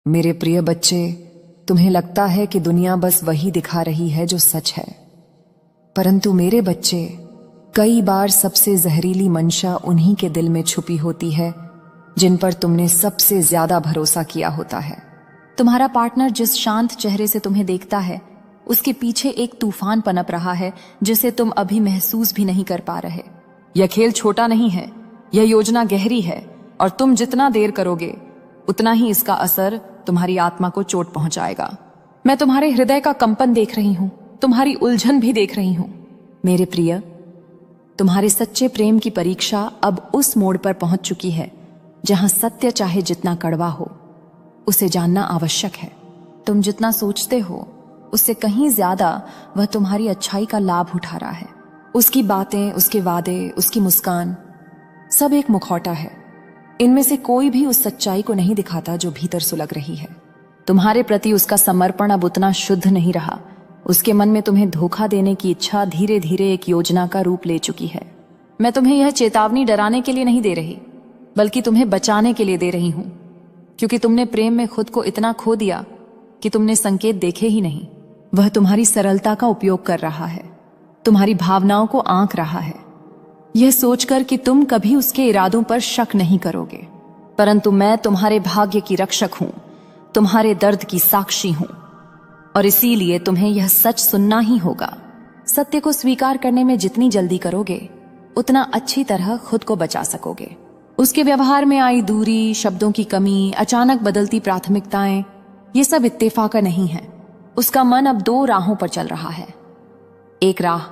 मेरे प्रिय बच्चे, तुम्हें लगता है कि दुनिया बस वही दिखा रही है जो सच है, परंतु मेरे बच्चे, कई बार सबसे जहरीली मंशा उन्हीं के दिल में छुपी होती है जिन पर तुमने सबसे ज्यादा भरोसा किया होता है। तुम्हारा पार्टनर जिस शांत चेहरे से तुम्हें देखता है, उसके पीछे एक तूफान पनप रहा है जिसे तुम अभी महसूस भी नहीं कर पा रहे। यह खेल छोटा नहीं है, यह योजना गहरी है, और तुम जितना देर करोगे उतना ही इसका असर तुम्हारी आत्मा को चोट पहुंचाएगा। मैं तुम्हारे हृदय का कंपन देख रही हूं, तुम्हारी उलझन भी देख रही हूं। मेरे प्रिय, तुम्हारे सच्चे प्रेम की परीक्षा अब उस मोड़ पर पहुंच चुकी है जहां सत्य चाहे जितना कड़वा हो, उसे जानना आवश्यक है। तुम जितना सोचते हो उससे कहीं ज्यादा वह तुम्हारी अच्छाई का लाभ उठा रहा है। उसकी बातें, उसके वादे, उसकी मुस्कान, सब एक मुखौटा है। इनमें से कोई भी उस सच्चाई को नहीं दिखाता जो भीतर सुलग रही है। तुम्हारे प्रति उसका समर्पण अब उतना शुद्ध नहीं रहा। उसके मन में तुम्हें धोखा देने की इच्छा धीरे धीरे एक योजना का रूप ले चुकी है। मैं तुम्हें यह चेतावनी डराने के लिए नहीं दे रही, बल्कि तुम्हें बचाने के लिए दे रही हूं, क्योंकि तुमने प्रेम में खुद को इतना खो दिया कि तुमने संकेत देखे ही नहीं। वह तुम्हारी सरलता का उपयोग कर रहा है, तुम्हारी भावनाओं को आंक रहा है, यह सोचकर कि तुम कभी उसके इरादों पर शक नहीं करोगे। परंतु मैं तुम्हारे भाग्य की रक्षक हूं, तुम्हारे दर्द की साक्षी हूं, और इसीलिए तुम्हें यह सच सुनना ही होगा। सत्य को स्वीकार करने में जितनी जल्दी करोगे, उतना अच्छी तरह खुद को बचा सकोगे। उसके व्यवहार में आई दूरी, शब्दों की कमी, अचानक बदलती प्राथमिकताएं, ये सब इत्तेफाक नहीं है। उसका मन अब दो राहों पर चल रहा है। एक राह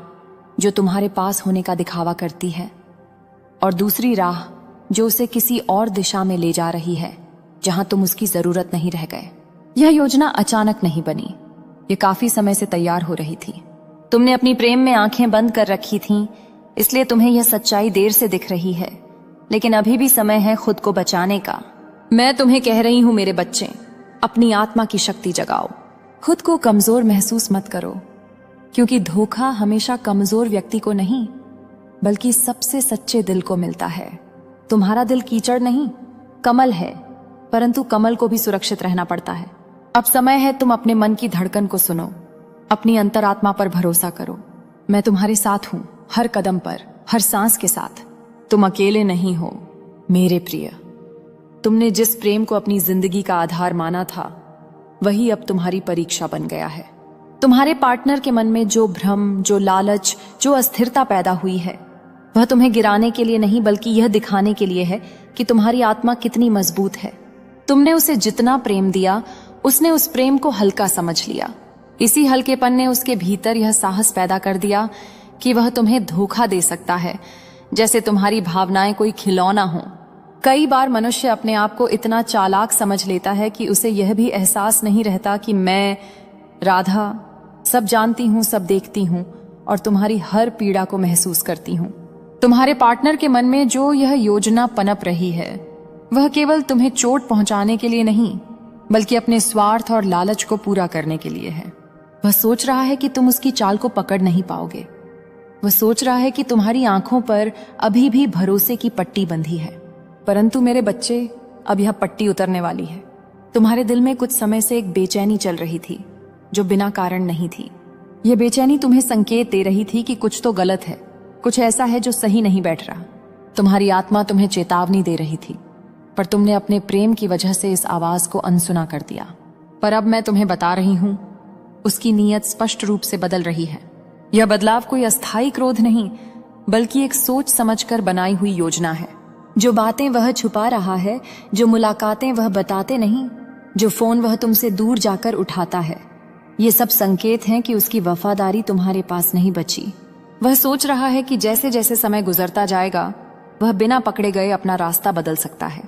जो तुम्हारे पास होने का दिखावा करती है, और दूसरी राह जो उसे किसी और दिशा में ले जा रही है जहां तुम उसकी जरूरत नहीं रह गए। यह योजना अचानक नहीं बनी, यह काफी समय से तैयार हो रही थी। तुमने अपनी प्रेम में आंखें बंद कर रखी थीं, इसलिए तुम्हें यह सच्चाई देर से दिख रही है, लेकिन अभी भी समय है खुद को बचाने का। मैं तुम्हें कह रही हूं मेरे बच्चे, अपनी आत्मा की शक्ति जगाओ। खुद को कमजोर महसूस मत करो, क्योंकि धोखा हमेशा कमजोर व्यक्ति को नहीं, बल्कि सबसे सच्चे दिल को मिलता है। तुम्हारा दिल कीचड़ नहीं, कमल है, परंतु कमल को भी सुरक्षित रहना पड़ता है। अब समय है तुम अपने मन की धड़कन को सुनो, अपनी अंतरात्मा पर भरोसा करो। मैं तुम्हारे साथ हूं, हर कदम पर, हर सांस के साथ। तुम अकेले नहीं हो मेरे प्रिय। तुमने जिस प्रेम को अपनी जिंदगी का आधार माना था, वही अब तुम्हारी परीक्षा बन गया है। तुम्हारे पार्टनर के मन में जो भ्रम, जो लालच, जो अस्थिरता पैदा हुई है, वह तुम्हें गिराने के लिए नहीं, बल्कि यह दिखाने के लिए है कि तुम्हारी आत्मा कितनी मजबूत है। तुमने उसे जितना प्रेम दिया, उसने उस प्रेम को हल्का समझ लिया। इसी हल्केपन ने उसके भीतर यह साहस पैदा कर दिया कि वह तुम्हें धोखा दे सकता है, जैसे तुम्हारी भावनाएं कोई खिलौना हो। कई बार मनुष्य अपने आप को इतना चालाक समझ लेता है कि उसे यह भी एहसास नहीं रहता कि मैं, राधा, सब जानती हूं, सब देखती हूं, और तुम्हारी हर पीड़ा को महसूस करती हूं। तुम्हारे पार्टनर के मन में जो यह योजना पनप रही है, वह केवल तुम्हें चोट पहुंचाने के लिए नहीं, बल्कि अपने स्वार्थ और लालच को पूरा करने के लिए है। वह सोच रहा है कि तुम उसकी चाल को पकड़ नहीं पाओगे। वह सोच रहा है कि तुम्हारी आंखों पर अभी भी भरोसे की पट्टी बंधी है। परंतु मेरे बच्चे, अब यह पट्टी उतरने वाली है। तुम्हारे दिल में कुछ समय से एक बेचैनी चल रही थी, जो बिना कारण नहीं थी। यह बेचैनी तुम्हें संकेत दे रही थी कि कुछ तो गलत है, कुछ ऐसा है जो सही नहीं बैठ रहा। तुम्हारी आत्मा तुम्हें चेतावनी दे रही थी, पर तुमने अपने प्रेम की वजह से इस आवाज को अनसुना कर दिया। पर अब मैं तुम्हें बता रही हूं, उसकी नीयत स्पष्ट रूप से बदल रही है। यह बदलाव कोई अस्थायी क्रोध नहीं, बल्कि एक सोच समझकर बनाई हुई योजना है। जो बातें वह छुपा रहा है, जो मुलाकातें वह बताते नहीं, जो फोन वह तुमसे दूर जाकर उठाता है, ये सब संकेत हैं कि उसकी वफादारी तुम्हारे पास नहीं बची। वह सोच रहा है कि जैसे जैसे समय गुजरता जाएगा, वह बिना पकड़े गए अपना रास्ता बदल सकता है।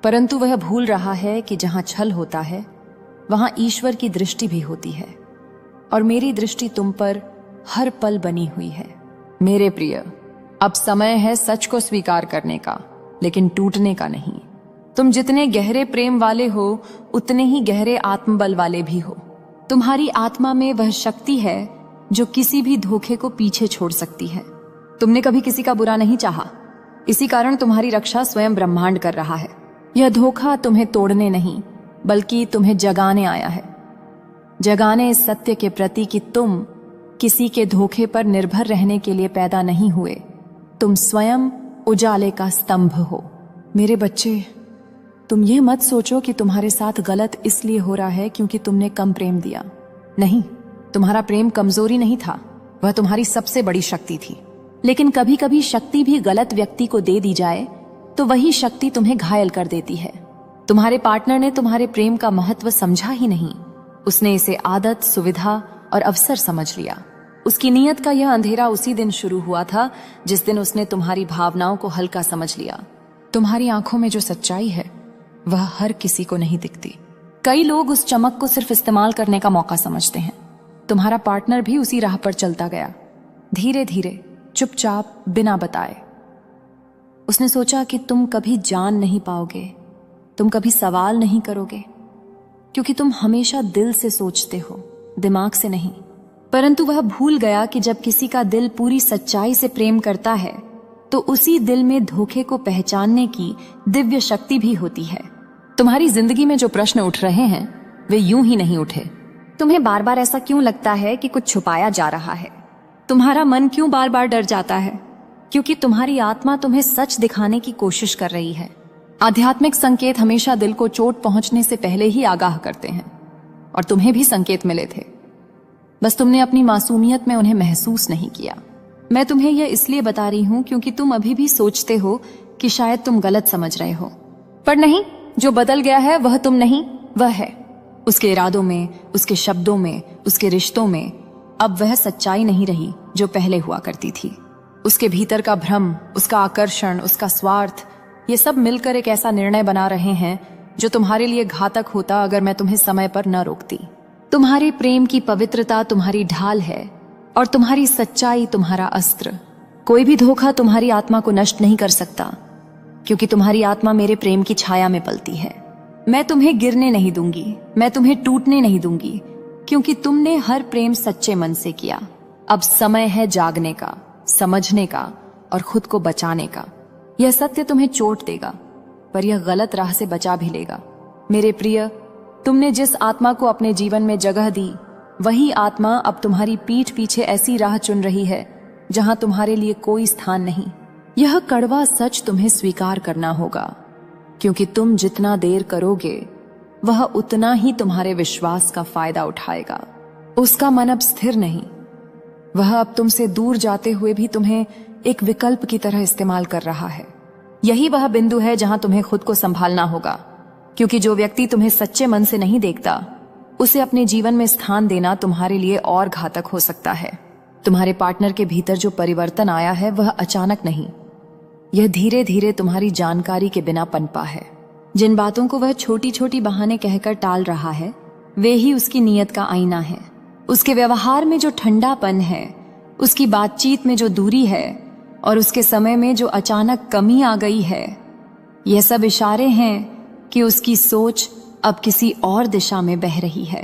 परंतु वह भूल रहा है कि जहां छल होता है, वहां ईश्वर की दृष्टि भी होती है, और मेरी दृष्टि तुम पर हर पल बनी हुई है। मेरे प्रिय, अब समय है सच को स्वीकार करने का, लेकिन टूटने का नहीं। तुम जितने गहरे प्रेम वाले हो, उतने ही गहरे आत्मबल वाले भी हो। तुम्हारी आत्मा में वह शक्ति है जो किसी भी धोखे को पीछे छोड़ सकती है। तुमने कभी किसी का बुरा नहीं चाहा, इसी कारण तुम्हारी रक्षा स्वयं ब्रह्मांड कर रहा है। यह धोखा तुम्हें तोड़ने नहीं, बल्कि तुम्हें जगाने आया है। जगाने इस सत्य के प्रति कि तुम किसी के धोखे पर निर्भर रहने के लिए पैदा नहीं हुए। तुम स्वयं उजाले का स्तंभ हो। मेरे बच्चे, तुम ये मत सोचो कि तुम्हारे साथ गलत इसलिए हो रहा है क्योंकि तुमने कम प्रेम दिया। नहीं, तुम्हारा प्रेम कमजोरी नहीं था, वह तुम्हारी सबसे बड़ी शक्ति थी। लेकिन कभी कभी शक्ति भी गलत व्यक्ति को दे दी जाए तो वही शक्ति तुम्हें घायल कर देती है। तुम्हारे पार्टनर ने तुम्हारे प्रेम का महत्व समझा ही नहीं। उसने इसे आदत, सुविधा और अवसर समझ लिया। उसकी नीयत का यह अंधेरा उसी दिन शुरू हुआ था जिस दिन उसने तुम्हारी भावनाओं को हल्का समझ लिया। तुम्हारी आंखों में जो सच्चाई है वह हर किसी को नहीं दिखती। कई लोग उस चमक को सिर्फ इस्तेमाल करने का मौका समझते हैं। तुम्हारा पार्टनर भी उसी राह पर चलता गया, धीरे धीरे, चुपचाप, बिना बताए। उसने सोचा कि तुम कभी जान नहीं पाओगे, तुम कभी सवाल नहीं करोगे, क्योंकि तुम हमेशा दिल से सोचते हो, दिमाग से नहीं। परंतु वह भूल गया कि जब किसी का दिल पूरी सच्चाई से प्रेम करता है तो उसी दिल में धोखे को पहचानने की दिव्य शक्ति भी होती है। तुम्हारी जिंदगी में जो प्रश्न उठ रहे हैं वे यूं ही नहीं उठे। तुम्हें बार बार ऐसा क्यों लगता है कि कुछ छुपाया जा रहा है? तुम्हारा मन क्यों बार बार डर जाता है? क्योंकि तुम्हारी आत्मा तुम्हें सच दिखाने की कोशिश कर रही है। आध्यात्मिक संकेत हमेशा दिल को चोट पहुंचने से पहले ही आगाह करते हैं, और तुम्हें भी संकेत मिले थे, बस तुमने अपनी मासूमियत में उन्हें महसूस नहीं किया। मैं तुम्हें यह इसलिए बता रही हूं क्योंकि तुम अभी भी सोचते हो कि शायद तुम गलत समझ रहे हो। पर नहीं, जो बदल गया है वह तुम नहीं, वह है। उसके इरादों में, उसके शब्दों में, उसके रिश्तों में अब वह सच्चाई नहीं रही जो पहले हुआ करती थी। उसके भीतर का भ्रम, उसका आकर्षण, उसका स्वार्थ, ये सब मिलकर एक ऐसा निर्णय बना रहे हैं जो तुम्हारे लिए घातक होता अगर मैं तुम्हें समय पर न रोकती। तुम्हारे प्रेम की पवित्रता तुम्हारी ढाल है और तुम्हारी सच्चाई तुम्हारा अस्त्र। कोई भी धोखा तुम्हारी आत्मा को नष्ट नहीं कर सकता, क्योंकि तुम्हारी आत्मा मेरे प्रेम की छाया में पलती है। मैं तुम्हें गिरने नहीं दूंगी, मैं तुम्हें टूटने नहीं दूंगी, क्योंकि तुमने हर प्रेम सच्चे मन से किया। अब समय है जागने का, समझने का और खुद को बचाने का। यह सत्य तुम्हें चोट देगा, पर यह गलत राह से बचा भी लेगा। मेरे प्रिय, तुमने जिस आत्मा को अपने जीवन में जगह दी, वही आत्मा अब तुम्हारी पीठ पीछे ऐसी राह चुन रही है जहां तुम्हारे लिए कोई स्थान नहीं। यह कड़वा सच तुम्हें स्वीकार करना होगा, क्योंकि तुम जितना देर करोगे वह उतना ही तुम्हारे विश्वास का फायदा उठाएगा। उसका मन अब स्थिर नहीं, वह अब तुमसे दूर जाते हुए भी तुम्हें एक विकल्प की तरह इस्तेमाल कर रहा है। यही वह बिंदु है जहां तुम्हें खुद को संभालना होगा, क्योंकि जो व्यक्ति तुम्हें सच्चे मन से नहीं देखता, उसे अपने जीवन में स्थान देना तुम्हारे लिए और घातक हो सकता है। तुम्हारे पार्टनर के भीतर जो परिवर्तन आया है वह अचानक नहीं, यह धीरे धीरे तुम्हारी जानकारी के बिना पनपा है। जिन बातों को वह छोटी छोटी बहाने कहकर टाल रहा है वे ही उसकी नीयत का आईना है। उसके व्यवहार में जो ठंडापन है, उसकी बातचीत में जो दूरी है और उसके समय में जो अचानक कमी आ गई है, यह सब इशारे हैं कि उसकी सोच अब किसी और दिशा में बह रही है।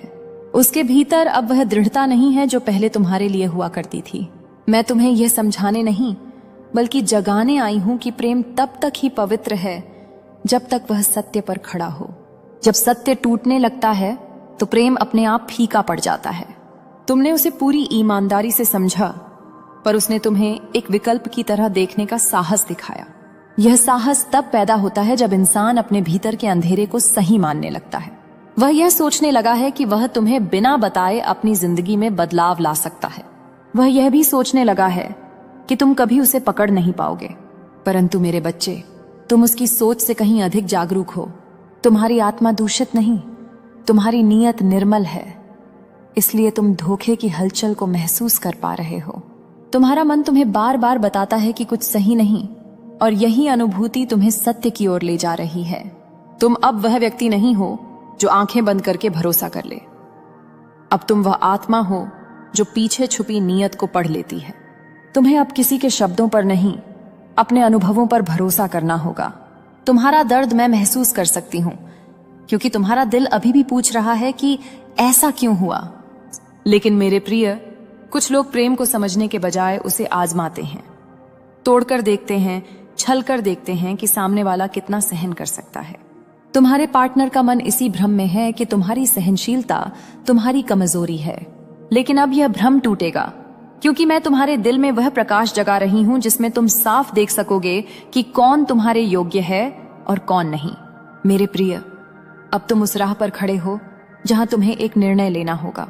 उसके भीतर अब वह दृढ़ता नहीं है जो पहले तुम्हारे लिए हुआ करती थी। मैं तुम्हें यह समझाने नहीं बल्कि जगाने आई हूं कि प्रेम तब तक ही पवित्र है जब तक वह सत्य पर खड़ा हो। जब सत्य टूटने लगता है तो प्रेम अपने आप फीका पड़ जाता है। तुमने उसे पूरी ईमानदारी से समझा, पर उसने तुम्हें एक विकल्प की तरह देखने का साहस दिखाया। यह साहस तब पैदा होता है जब इंसान अपने भीतर के अंधेरे को सही मानने लगता है। वह यह सोचने लगा है कि वह तुम्हें बिना बताए अपनी जिंदगी में बदलाव ला सकता है। वह यह भी सोचने लगा है कि तुम कभी उसे पकड़ नहीं पाओगे। परंतु मेरे बच्चे, तुम उसकी सोच से कहीं अधिक जागरूक हो। तुम्हारी आत्मा दूषित नहीं, तुम्हारी नीयत निर्मल है, इसलिए तुम धोखे की हलचल को महसूस कर पा रहे हो। तुम्हारा मन तुम्हें बार बार बताता है कि कुछ सही नहीं, और यही अनुभूति तुम्हें सत्य की ओर ले जा रही है। तुम अब वह व्यक्ति नहीं हो जो आंखें बंद करके भरोसा कर ले। अब तुम वह आत्मा हो जो पीछे छुपी नीयत को पढ़ लेती है। तुम्हें अब किसी के शब्दों पर नहीं, अपने अनुभवों पर भरोसा करना होगा। तुम्हारा दर्द मैं महसूस कर सकती हूं, क्योंकि तुम्हारा दिल अभी भी पूछ रहा है कि ऐसा क्यों हुआ। लेकिन मेरे प्रिय, कुछ लोग प्रेम को समझने के बजाय उसे आजमाते हैं, तोड़कर देखते हैं, छल कर देखते हैं कि सामने वाला कितना सहन कर सकता है। तुम्हारे पार्टनर का मन इसी भ्रम में है कि तुम्हारी सहनशीलता तुम्हारी कमजोरी है, लेकिन अब यह भ्रम टूटेगा, क्योंकि मैं तुम्हारे दिल में वह प्रकाश जगा रही हूं जिसमें तुम साफ देख सकोगे कि कौन तुम्हारे योग्य है और कौन नहीं। मेरे प्रिय, अब तुम उस राह पर खड़े हो जहां तुम्हें एक निर्णय लेना होगा।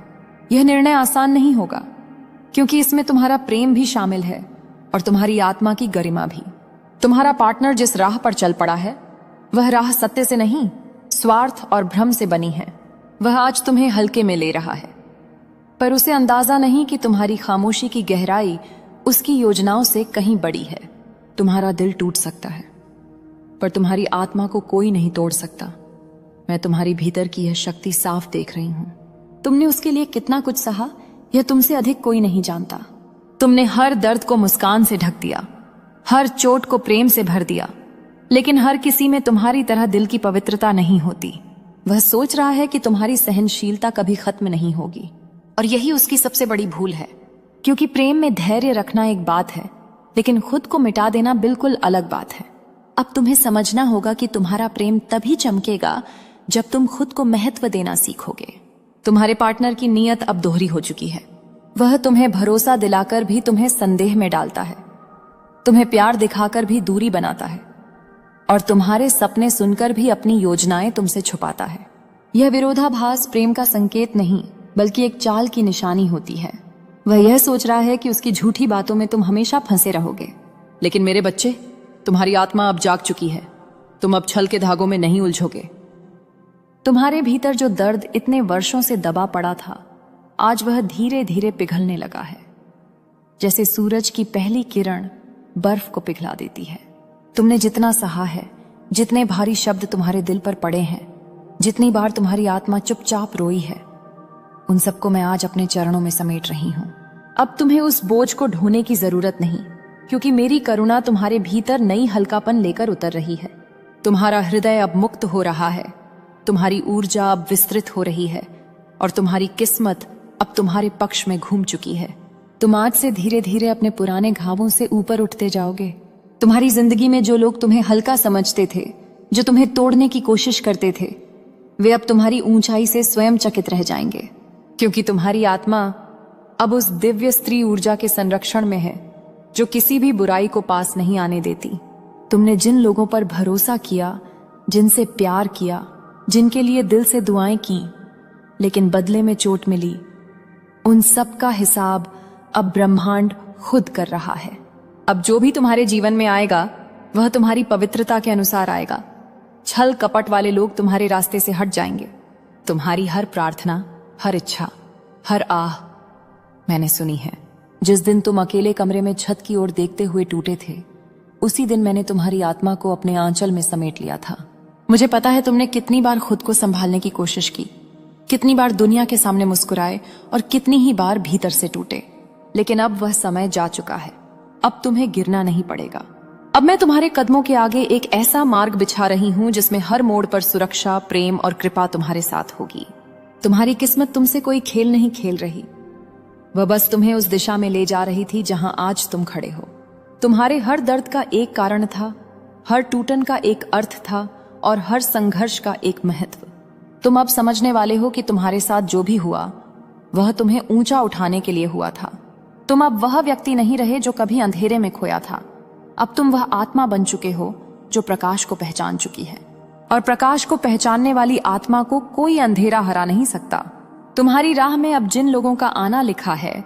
यह निर्णय आसान नहीं होगा, क्योंकि इसमें तुम्हारा प्रेम भी शामिल है और तुम्हारी आत्मा की गरिमा भी। तुम्हारा पार्टनर जिस राह पर चल पड़ा है, वह राह सत्य से नहीं, स्वार्थ और भ्रम से बनी है। वह आज तुम्हें हल्के में ले रहा है, पर उसे अंदाजा नहीं कि तुम्हारी खामोशी की गहराई उसकी योजनाओं से कहीं बड़ी है। तुम्हारा दिल टूट सकता है, पर तुम्हारी आत्मा को कोई नहीं तोड़ सकता। मैं तुम्हारी भीतर की यह शक्ति साफ देख रही हूं। तुमने उसके लिए कितना कुछ सहा, यह तुमसे अधिक कोई नहीं जानता। तुमने हर दर्द को मुस्कान से ढक दिया, हर चोट को प्रेम से भर दिया, लेकिन हर किसी में तुम्हारी तरह दिल की पवित्रता नहीं होती। वह सोच रहा है कि तुम्हारी सहनशीलता कभी खत्म नहीं होगी, और यही उसकी सबसे बड़ी भूल है, क्योंकि प्रेम में धैर्य रखना एक बात है, लेकिन खुद को मिटा देना बिल्कुल अलग बात है। अब तुम्हें समझना होगा कि तुम्हारा प्रेम तभी चमकेगा जब तुम खुद को महत्व देना सीखोगे। तुम्हारे पार्टनर की नीयत अब दोहरी हो चुकी है। वह तुम्हें भरोसा दिलाकर भी तुम्हें संदेह में डालता है, तुम्हें प्यार दिखाकर भी दूरी बनाता है, और तुम्हारे सपने सुनकर भी अपनी योजनाएं तुमसे छुपाता है। यह विरोधाभास प्रेम का संकेत नहीं, बल्कि एक चाल की निशानी होती है। वह यह सोच रहा है कि उसकी झूठी बातों में तुम हमेशा फंसे रहोगे। लेकिन मेरे बच्चे, तुम्हारी आत्मा अब जाग चुकी है। तुम अब छल के धागों में नहीं उलझोगे। तुम्हारे भीतर जो दर्द इतने वर्षों से दबा पड़ा था, आज वह धीरे धीरे पिघलने लगा है, जैसे सूरज की पहली किरण बर्फ को पिघला देती है। तुमने जितना सहा है, जितने भारी शब्द तुम्हारे दिल पर पड़े हैं, जितनी बार तुम्हारी आत्मा चुपचाप रोई है, उन सबको मैं आज अपने चरणों में समेट रही हूं। अब तुम्हें उस बोझ को ढोने की जरूरत नहीं, क्योंकि मेरी करुणा तुम्हारे भीतर नई हल्कापन लेकर उतर रही है। तुम्हारा हृदय अब मुक्त हो रहा है, तुम्हारी ऊर्जा अब विस्तृत हो रही है, और तुम्हारी किस्मत अब तुम्हारे पक्ष में घूम चुकी है। तुम आज से धीरे धीरे अपने पुराने घावों से ऊपर उठते जाओगे। तुम्हारी जिंदगी में जो लोग तुम्हें हल्का समझते थे, जो तुम्हें तोड़ने की कोशिश करते थे, वे अब तुम्हारी ऊंचाई से स्वयं चकित रह जाएंगे, क्योंकि तुम्हारी आत्मा अब उस दिव्य स्त्री ऊर्जा के संरक्षण में है जो किसी भी बुराई को पास नहीं आने देती। तुमने जिन लोगों पर भरोसा किया, जिनसे प्यार किया, जिनके लिए दिल से दुआएं की, लेकिन बदले में चोट मिली, उन सब का हिसाब अब ब्रह्मांड खुद कर रहा है। अब जो भी तुम्हारे जीवन में आएगा, वह तुम्हारी पवित्रता के अनुसार आएगा। छल कपट वाले लोग तुम्हारे रास्ते से हट जाएंगे। तुम्हारी हर प्रार्थना, हर इच्छा, हर आह मैंने सुनी है। जिस दिन तुम अकेले कमरे में छत की ओर देखते हुए टूटे थे, उसी दिन मैंने तुम्हारी आत्मा को अपने आंचल में समेट लिया था। मुझे पता है तुमने कितनी बार खुद को संभालने की कोशिश की, कितनी बार दुनिया के सामने मुस्कुराए, और कितनी ही बार भीतर से टूटे, लेकिन अब वह समय जा चुका है। अब तुम्हें गिरना नहीं पड़ेगा। अब मैं तुम्हारे कदमों के आगे एक ऐसा मार्ग बिछा रही हूं जिसमें हर मोड़ पर सुरक्षा, प्रेम और कृपा तुम्हारे साथ होगी। तुम्हारी किस्मत तुमसे कोई खेल नहीं खेल रही, वह बस तुम्हें उस दिशा में ले जा रही थी जहां आज तुम खड़े हो। तुम्हारे हर दर्द का एक कारण था, हर टूटन का एक अर्थ था, और हर संघर्ष का एक महत्व। तुम अब समझने वाले हो कि तुम्हारे साथ जो भी हुआ, वह तुम्हें ऊंचा उठाने के लिए हुआ था। तुम अब वह व्यक्ति नहीं रहे जो कभी अंधेरे में खोया था। अब तुम वह आत्मा बन चुके हो जो प्रकाश को पहचान चुकी है, और प्रकाश को पहचानने वाली आत्मा को कोई अंधेरा हरा नहीं सकता। तुम्हारी राह में अब जिन लोगों का आना लिखा है,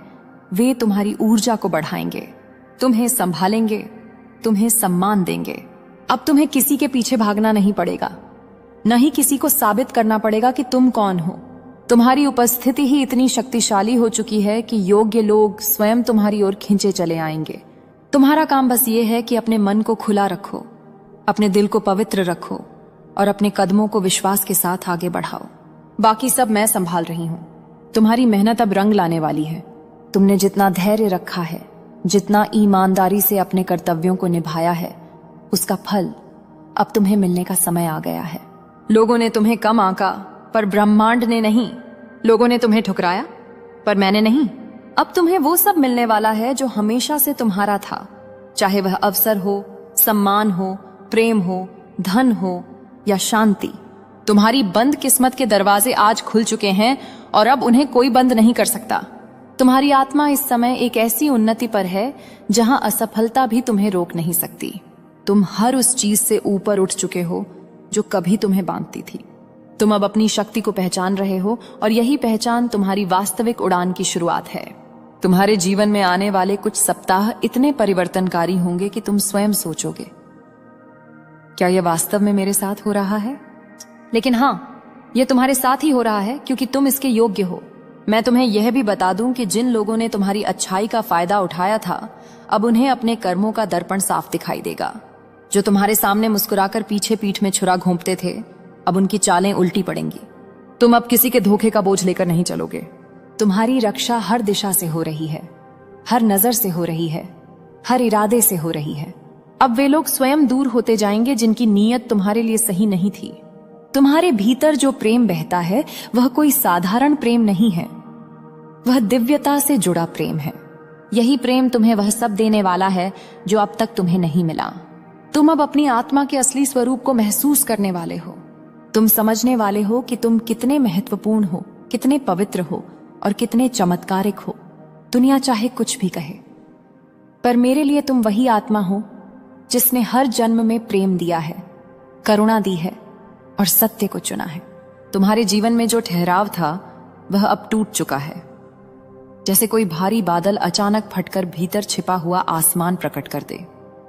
वे तुम्हारी ऊर्जा को बढ़ाएंगे, तुम्हें संभालेंगे, तुम्हें सम्मान देंगे। अब तुम्हें किसी के पीछे भागना नहीं पड़ेगा, न ही किसी को साबित करना पड़ेगा कि तुम कौन हो। तुम्हारी उपस्थिति ही इतनी शक्तिशाली हो चुकी है कि योग्य लोग स्वयं तुम्हारी ओर खींचे चले आएंगे। तुम्हारा काम बस ये है कि अपने मन को खुला रखो, अपने दिल को पवित्र रखो, और अपने कदमों को विश्वास के साथ आगे बढ़ाओ। बाकी सब मैं संभाल रही हूं। तुम्हारी मेहनत अब रंग लाने वाली है। तुमने जितना धैर्य रखा है, जितना ईमानदारी से अपने कर्तव्यों को निभाया है, उसका फल अब तुम्हें मिलने का समय आ गया है। लोगों ने तुम्हें कम आंका, पर ब्रह्मांड ने नहीं। लोगों ने तुम्हें ठुकराया, पर मैंने नहीं। अब तुम्हें वो सब मिलने वाला है जो हमेशा से तुम्हारा था, चाहे वह अवसर हो, सम्मान हो, प्रेम हो, धन हो या शांति। तुम्हारी बंद किस्मत के दरवाजे आज खुल चुके हैं और अब उन्हें कोई बंद नहीं कर सकता। तुम्हारी आत्मा इस समय एक ऐसी उन्नति पर है जहां असफलता भी तुम्हें रोक नहीं सकती। तुम हर उस चीज से ऊपर उठ चुके हो जो कभी तुम्हें बांधती थी। तुम अब अपनी शक्ति को पहचान रहे हो और यही पहचान तुम्हारी वास्तविक उड़ान की शुरुआत है। तुम्हारे जीवन में आने वाले कुछ सप्ताह इतने परिवर्तनकारी होंगे कि तुम स्वयं सोचोगे, क्या यह वास्तव में मेरे साथ हो रहा है? लेकिन हां, यह तुम्हारे साथ ही हो रहा है क्योंकि तुम इसके योग्य हो। मैं तुम्हें यह भी बता दूं कि जिन लोगों ने तुम्हारी अच्छाई का फायदा उठाया था, अब उन्हें अपने कर्मों का दर्पण साफ दिखाई देगा। जो तुम्हारे सामने मुस्कुराकर पीछे पीठ में छुरा घोंपते थे, अब उनकी चालें उल्टी पड़ेंगी। तुम अब किसी के धोखे का बोझ लेकर नहीं चलोगे। तुम्हारी रक्षा हर दिशा से हो रही है, हर नजर से हो रही है, हर इरादे से हो रही है। अब वे लोग स्वयं दूर होते जाएंगे जिनकी नीयत तुम्हारे लिए सही नहीं थी। तुम्हारे भीतर जो प्रेम बहता है वह कोई साधारण प्रेम नहीं है, वह दिव्यता से जुड़ा प्रेम है। यही प्रेम तुम्हें वह सब देने वाला है जो अब तक तुम्हें नहीं मिला। तुम अब अपनी आत्मा के असली स्वरूप को महसूस करने वाले हो। तुम समझने वाले हो कि तुम कितने महत्वपूर्ण हो, कितने पवित्र हो और कितने चमत्कारिक हो। दुनिया चाहे कुछ भी कहे, पर मेरे लिए तुम वही आत्मा हो जिसने हर जन्म में प्रेम दिया है, करुणा दी है और सत्य को चुना है। तुम्हारे जीवन में जो ठहराव था वह अब टूट चुका है, जैसे कोई भारी बादल अचानक फटकर भीतर छिपा हुआ आसमान प्रकट कर दे।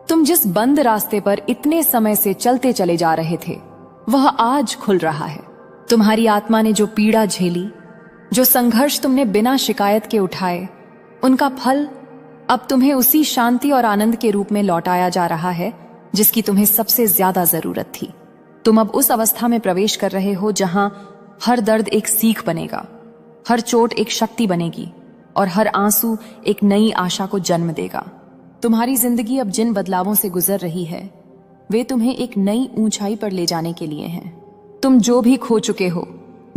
तुम जिस बंद रास्ते पर इतने समय से चलते चले जा रहे थे वह आज खुल रहा है। तुम्हारी आत्मा ने जो पीड़ा झेली, जो संघर्ष तुमने बिना शिकायत के उठाए, उनका फल अब तुम्हें उसी शांति और आनंद के रूप में लौटाया जा रहा है जिसकी तुम्हें सबसे ज्यादा जरूरत थी। तुम अब उस अवस्था में प्रवेश कर रहे हो जहां हर दर्द एक सीख बनेगा, हर चोट एक शक्ति बनेगी और हर आंसू एक नई आशा को जन्म देगा। तुम्हारी जिंदगी अब जिन बदलावों से गुजर रही है वे तुम्हें एक नई ऊंचाई पर ले जाने के लिए हैं। तुम जो भी खो चुके हो,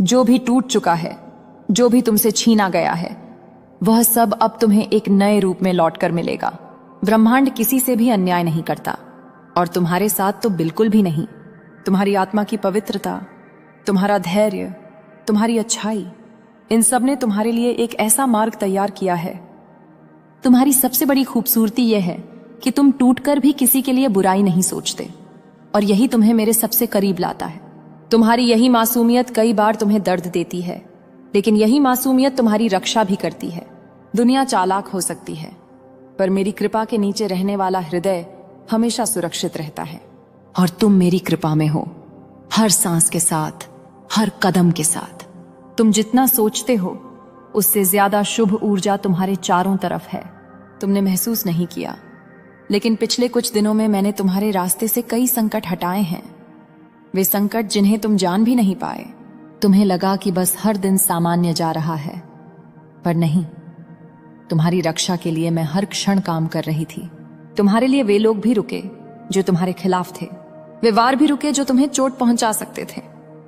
जो भी टूट चुका है, जो भी तुमसे छीना गया है, वह सब अब तुम्हें एक नए रूप में लौटकर मिलेगा। ब्रह्मांड किसी से भी अन्याय नहीं करता और तुम्हारे साथ तो बिल्कुल भी नहीं। तुम्हारी आत्मा की पवित्रता, तुम्हारा धैर्य, तुम्हारी अच्छाई, इन सब ने तुम्हारे लिए एक ऐसा मार्ग तैयार किया है। तुम्हारी सबसे बड़ी खूबसूरती यह है कि तुम टूटकर भी किसी के लिए बुराई नहीं सोचते और यही तुम्हें मेरे सबसे करीब लाता है। तुम्हारी यही मासूमियत कई बार तुम्हें दर्द देती है, लेकिन यही मासूमियत तुम्हारी रक्षा भी करती है। दुनिया चालाक हो सकती है, पर मेरी कृपा के नीचे रहने वाला हृदय हमेशा सुरक्षित रहता है। और तुम मेरी कृपा में हो, हर सांस के साथ, हर कदम के साथ। तुम जितना सोचते हो उससे ज्यादा शुभ ऊर्जा तुम्हारे चारों तरफ है। तुमने महसूस नहीं किया, लेकिन पिछले कुछ दिनों में मैंने तुम्हारे रास्ते से कई संकट हटाए हैं। वे संकट जिन्हें तुम जान भी नहीं पाए। तुम्हें लगा कि बस हर दिन सामान्य जा रहा है, पर नहीं। तुम्हारी रक्षा के लिए मैं हर क्षण काम कर रही थी। तुम्हारे लिए वे लोग भी रुके जो तुम्हारे खिलाफ थे, वे वार भी रुके जो तुम्हें चोट पहुंचा सकते थे,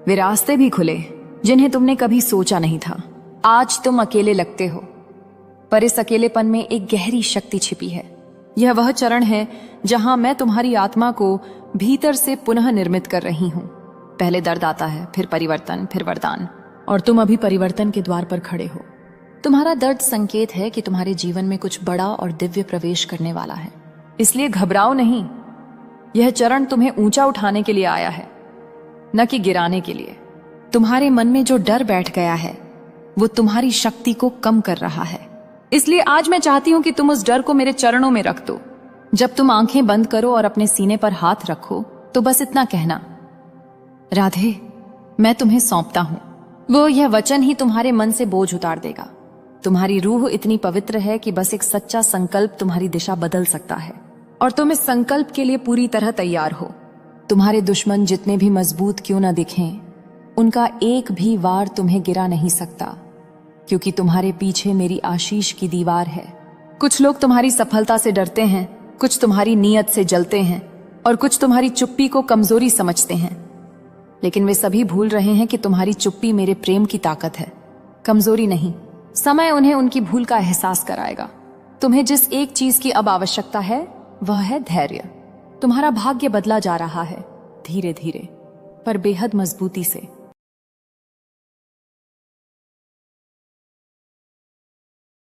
वे रास्ते भी खुले जिन्हें तुमने कभी सोचा नहीं था। आज तुम अकेले लगते हो, पर इस अकेलेपन में एक गहरी शक्ति छिपी है। यह वह चरण है जहां मैं तुम्हारी आत्मा को भीतर से पुनः निर्मित कर रही हूं। पहले दर्द आता है, फिर परिवर्तन, फिर वरदान, और तुम अभी परिवर्तन के द्वार पर खड़े हो। तुम्हारा दर्द संकेत है कि तुम्हारे जीवन में कुछ बड़ा और दिव्य प्रवेश करने वाला है, इसलिए घबराओ नहीं। यह चरण तुम्हें ऊंचा उठाने के लिए आया है, न कि गिराने के लिए। तुम्हारे मन में जो डर बैठ गया है वो तुम्हारी शक्ति को कम कर रहा है, इसलिए आज मैं चाहती हूं कि तुम उस डर को मेरे चरणों में रख दो। जब तुम आंखें बंद करो और अपने सीने पर हाथ रखो तो बस इतना कहना, राधे मैं तुम्हें सौंपता हूं। वो यह वचन ही तुम्हारे मन से बोझ उतार देगा। तुम्हारी रूह इतनी पवित्र है कि बस एक सच्चा संकल्प तुम्हारी दिशा बदल सकता है, और तुम इस संकल्प के लिए पूरी तरह तैयार हो। तुम्हारे दुश्मन जितने भी मजबूत क्यों न दिखें, उनका एक भी वार तुम्हें गिरा नहीं सकता, क्योंकि तुम्हारे पीछे मेरी आशीष की दीवार है। कुछ लोग तुम्हारी सफलता से डरते हैं, कुछ तुम्हारी नीयत से जलते हैं और कुछ तुम्हारी चुप्पी को कमजोरी समझते हैं, लेकिन वे सभी भूल रहे हैं कि तुम्हारी चुप्पी मेरे प्रेम की ताकत है, कमजोरी नहीं। समय उन्हें उनकी भूल का एहसास कराएगा। तुम्हें जिस एक चीज की अब आवश्यकता है वह है धैर्य। तुम्हारा भाग्य बदला जा रहा है, धीरे धीरे। पर बेहद मजबूती से।